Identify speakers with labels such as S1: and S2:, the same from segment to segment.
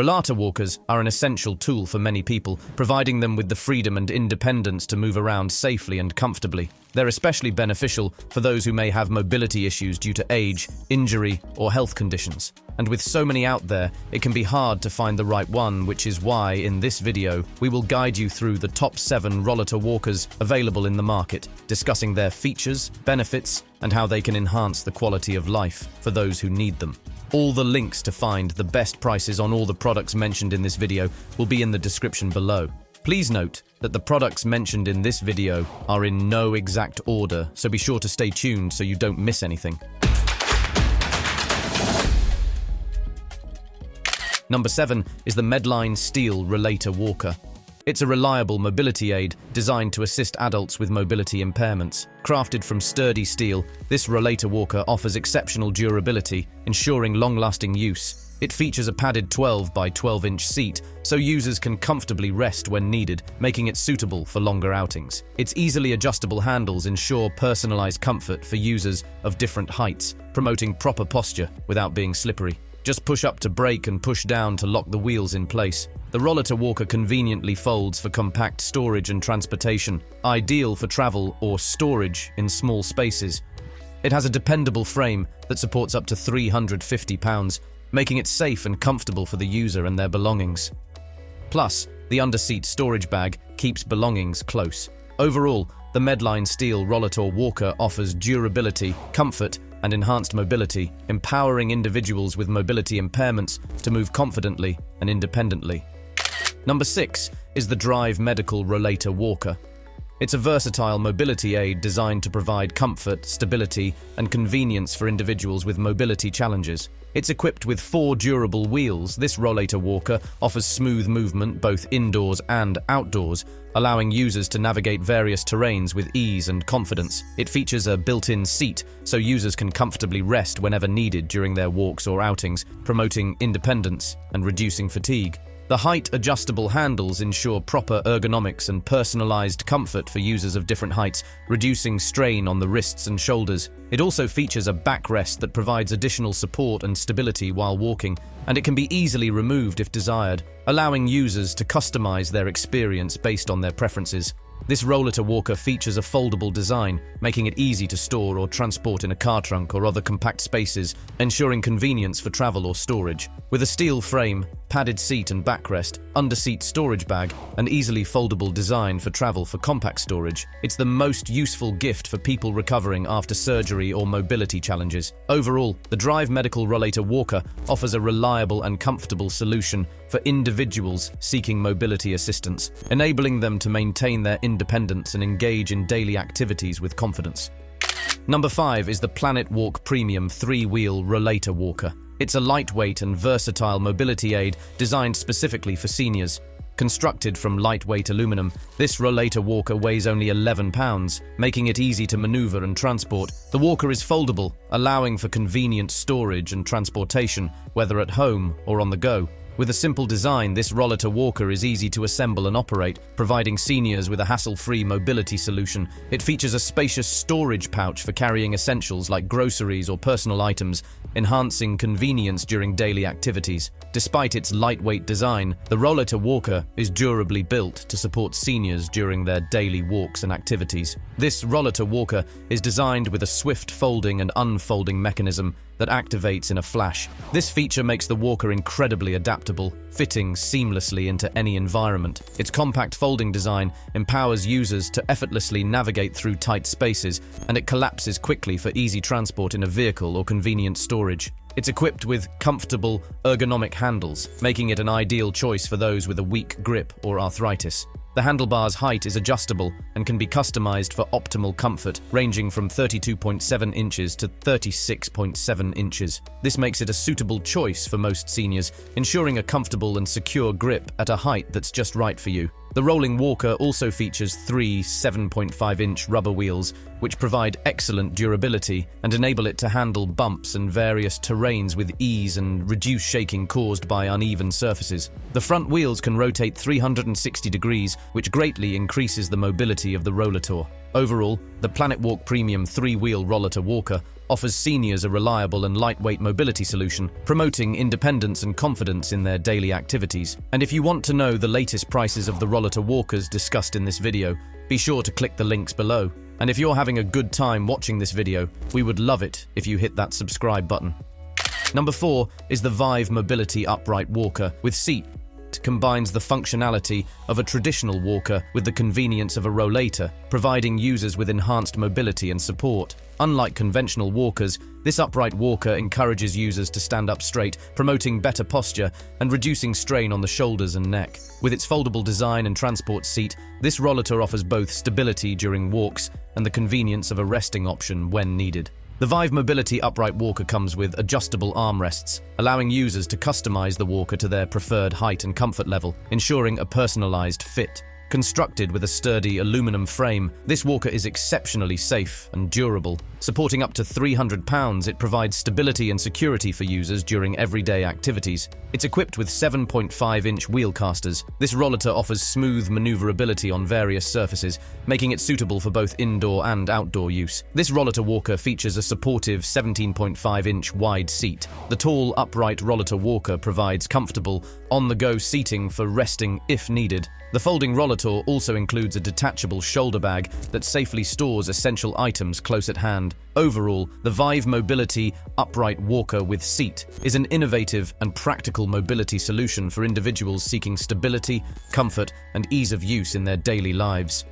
S1: Rollator Walkers are an essential tool for many people, providing them with the freedom and independence to move around safely and comfortably. They're especially beneficial for those who may have mobility issues due to age, injury, or health conditions. And with so many out there, it can be hard to find the right one, which is why, in this video, we will guide you through the top 7 Rollator Walkers available in the market, discussing their features, benefits, and how they can enhance the quality of life for those who need them. All the links to find the best prices on all the products mentioned in this video will be in the description below. Please note that the products mentioned in this video are in no exact order, so be sure to stay tuned so you don't miss anything. Number 7 is the Medline Steel Rollator Walker. It's a reliable mobility aid designed to assist adults with mobility impairments. Crafted from sturdy steel, this Rollator Walker offers exceptional durability, ensuring long-lasting use. It features a padded 12 by 12-inch seat, so users can comfortably rest when needed, making it suitable for longer outings. Its easily adjustable handles ensure personalized comfort for users of different heights, promoting proper posture without being slippery. Just push up to brake and push down to lock the wheels in place. The Rollator Walker conveniently folds for compact storage and transportation, ideal for travel or storage in small spaces. It has a dependable frame that supports up to 350 pounds, making it safe and comfortable for the user and their belongings. Plus, the underseat storage bag keeps belongings close. Overall, the Medline Steel Rollator Walker offers durability, comfort, and enhanced mobility, empowering individuals with mobility impairments to move confidently and independently. Number 6 is the Vive Medical Rollator Walker. It's a versatile mobility aid designed to provide comfort, stability, and convenience for individuals with mobility challenges. It's equipped with 4 durable wheels. This Rollator Walker offers smooth movement both indoors and outdoors, allowing users to navigate various terrains with ease and confidence. It features a built-in seat, so users can comfortably rest whenever needed during their walks or outings, promoting independence and reducing fatigue. The height-adjustable handles ensure proper ergonomics and personalized comfort for users of different heights, reducing strain on the wrists and shoulders. It also features a backrest that provides additional support and stability while walking, and it can be easily removed if desired, allowing users to customize their experience based on their preferences. This Rollator Walker features a foldable design, making it easy to store or transport in a car trunk or other compact spaces, ensuring convenience for travel or storage. With a steel frame, padded seat and backrest, underseat storage bag, and easily foldable design for travel for compact storage, it's the most useful gift for people recovering after surgery or mobility challenges. Overall, the Vive Medical Rollator Walker offers a reliable and comfortable solution for individuals seeking mobility assistance, enabling them to maintain their independence and engage in daily activities with confidence. Number 5 is the Planetwalk Premium 3-Wheel Rollator Walker. It's a lightweight and versatile mobility aid designed specifically for seniors. Constructed from lightweight aluminum, this Rollator Walker weighs only 11 pounds, making it easy to maneuver and transport. The walker is foldable, allowing for convenient storage and transportation, whether at home or on the go. With a simple design, this Rollator Walker is easy to assemble and operate, providing seniors with a hassle-free mobility solution. It features a spacious storage pouch for carrying essentials like groceries or personal items, enhancing convenience during daily activities. Despite its lightweight design, the Rollator Walker is durably built to support seniors during their daily walks and activities. This Rollator Walker is designed with a swift folding and unfolding mechanism that activates in a flash. This feature makes the walker incredibly adaptable, fitting seamlessly into any environment. Its compact folding design empowers users to effortlessly navigate through tight spaces, and it collapses quickly for easy transport in a vehicle or convenient storage. It's equipped with comfortable, ergonomic handles, making it an ideal choice for those with a weak grip or arthritis. The handlebar's height is adjustable and can be customized for optimal comfort, ranging from 32.7 inches to 36.7 inches. This makes it a suitable choice for most seniors, ensuring a comfortable and secure grip at a height that's just right for you. The rolling walker also features 3 7.5-inch rubber wheels, which provide excellent durability and enable it to handle bumps and various terrains with ease and reduce shaking caused by uneven surfaces. The front wheels can rotate 360 degrees, which greatly increases the mobility of the Rollator. Overall, the Planetwalk Premium 3-wheel Rollator Walker offers seniors a reliable and lightweight mobility solution, promoting independence and confidence in their daily activities. And if you want to know the latest prices of the Rollator Walkers discussed in this video, be sure to click the links below. And if you're having a good time watching this video, we would love it if you hit that subscribe button. Number 4 is the Vive Mobility Upright Walker with seat. It combines the functionality of a traditional walker with the convenience of a rollator, providing users with enhanced mobility and support. Unlike conventional walkers, this upright walker encourages users to stand up straight, promoting better posture and reducing strain on the shoulders and neck. With its foldable design and transport seat, this rollator offers both stability during walks and the convenience of a resting option when needed. The Vive Mobility Upright Walker comes with adjustable armrests, allowing users to customize the walker to their preferred height and comfort level, ensuring a personalized fit. Constructed with a sturdy aluminum frame, this walker is exceptionally safe and durable. Supporting up to 300 pounds, it provides stability and security for users during everyday activities. It's equipped with 7.5-inch wheel casters. This rollator offers smooth maneuverability on various surfaces, making it suitable for both indoor and outdoor use. This rollator walker features a supportive 17.5-inch wide seat. The tall, upright rollator walker provides comfortable, on-the-go seating for resting if needed. The folding rollator also includes a detachable shoulder bag that safely stores essential items close at hand. Overall, the Vive Mobility Upright Walker with seat is an innovative and practical mobility solution for individuals seeking stability, comfort, and ease of use in their daily lives.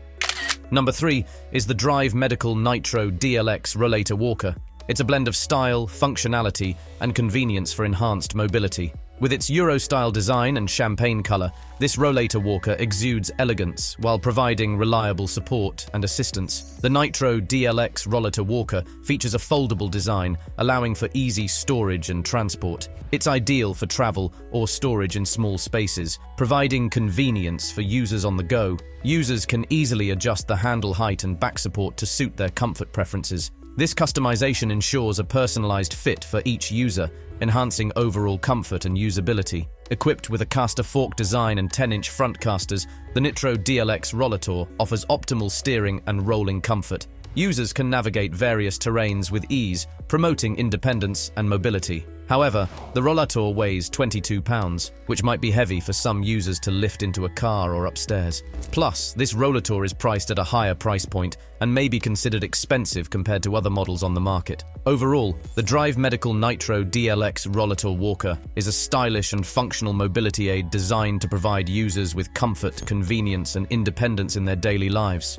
S1: Number 3 is the Drive Medical Nitro DLX Rollator Walker. It's a blend of style, functionality, and convenience for enhanced mobility. With its Euro-style design and champagne color, this rollator walker exudes elegance while providing reliable support and assistance. The Nitro DLX Rollator Walker features a foldable design, allowing for easy storage and transport. It's ideal for travel or storage in small spaces, providing convenience for users on the go. Users can easily adjust the handle height and back support to suit their comfort preferences. This customization ensures a personalized fit for each user, enhancing overall comfort and usability. Equipped with a caster fork design and 10-inch front casters, the Nitro DLX Rollator offers optimal steering and rolling comfort. Users can navigate various terrains with ease, promoting independence and mobility. However, the rollator weighs 22 pounds, which might be heavy for some users to lift into a car or upstairs. Plus, this rollator is priced at a higher price point and may be considered expensive compared to other models on the market. Overall, the Drive Medical Nitro DLX Rollator Walker is a stylish and functional mobility aid designed to provide users with comfort, convenience, and independence in their daily lives.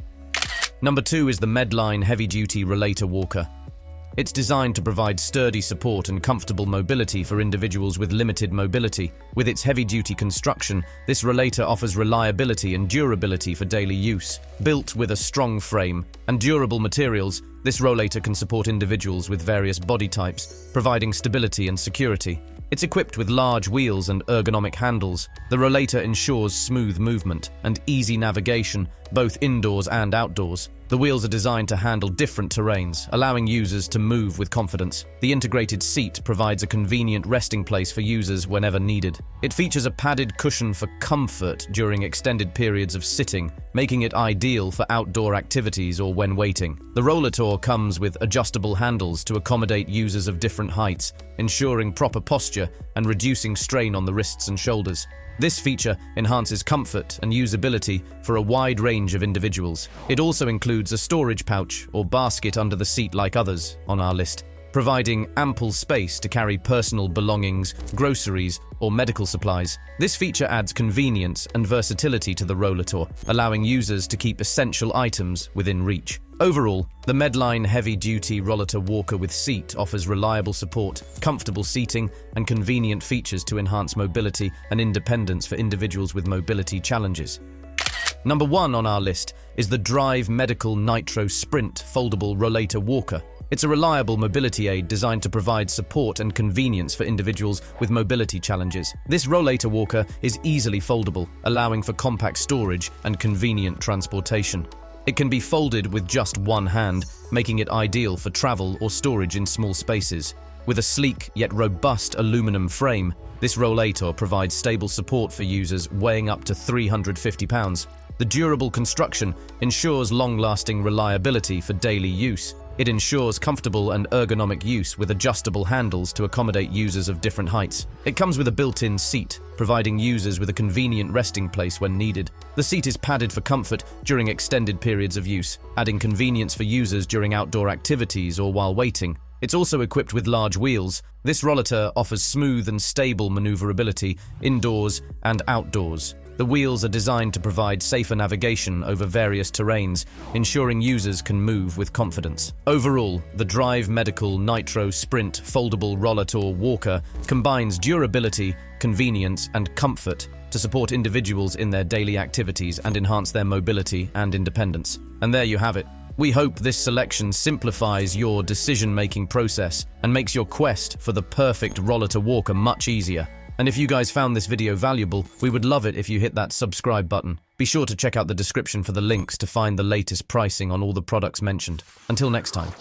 S1: Number 2 is the Medline Heavy-Duty Rollator Walker. It's designed to provide sturdy support and comfortable mobility for individuals with limited mobility. With its heavy-duty construction, this rollator offers reliability and durability for daily use. Built with a strong frame and durable materials, this rollator can support individuals with various body types, providing stability and security. It's equipped with large wheels and ergonomic handles. The rollator ensures smooth movement and easy navigation, both indoors and outdoors. The wheels are designed to handle different terrains, allowing users to move with confidence. The integrated seat provides a convenient resting place for users whenever needed. It features a padded cushion for comfort during extended periods of sitting, making it ideal for outdoor activities or when waiting. The rollator comes with adjustable handles to accommodate users of different heights, ensuring proper posture and reducing strain on the wrists and shoulders. This feature enhances comfort and usability for a wide range of individuals. It also includes a storage pouch or basket under the seat like others on our list, providing ample space to carry personal belongings, groceries, or medical supplies. This feature adds convenience and versatility to the rollator, allowing users to keep essential items within reach. Overall, the Medline Heavy-Duty Rollator Walker with seat offers reliable support, comfortable seating, and convenient features to enhance mobility and independence for individuals with mobility challenges. Number 1 on our list is the Drive Medical Nitro Sprint Foldable Rollator Walker. It's a reliable mobility aid designed to provide support and convenience for individuals with mobility challenges. This rollator walker is easily foldable, allowing for compact storage and convenient transportation. It can be folded with just one hand, making it ideal for travel or storage in small spaces. With a sleek yet robust aluminum frame, this rollator provides stable support for users weighing up to 350 pounds. The durable construction ensures long-lasting reliability for daily use. It ensures comfortable and ergonomic use with adjustable handles to accommodate users of different heights. It comes with a built-in seat, providing users with a convenient resting place when needed. The seat is padded for comfort during extended periods of use, adding convenience for users during outdoor activities or while waiting. It's also equipped with large wheels. This rollator offers smooth and stable maneuverability indoors and outdoors. The wheels are designed to provide safer navigation over various terrains, ensuring users can move with confidence. Overall, the Drive Medical Nitro Sprint Foldable Rollator Walker combines durability, convenience, and comfort to support individuals in their daily activities and enhance their mobility and independence. And there you have it. We hope this selection simplifies your decision-making process and makes your quest for the perfect rollator walker much easier. And if you guys found this video valuable, we would love it if you hit that subscribe button. Be sure to check out the description for the links to find the latest pricing on all the products mentioned. Until next time.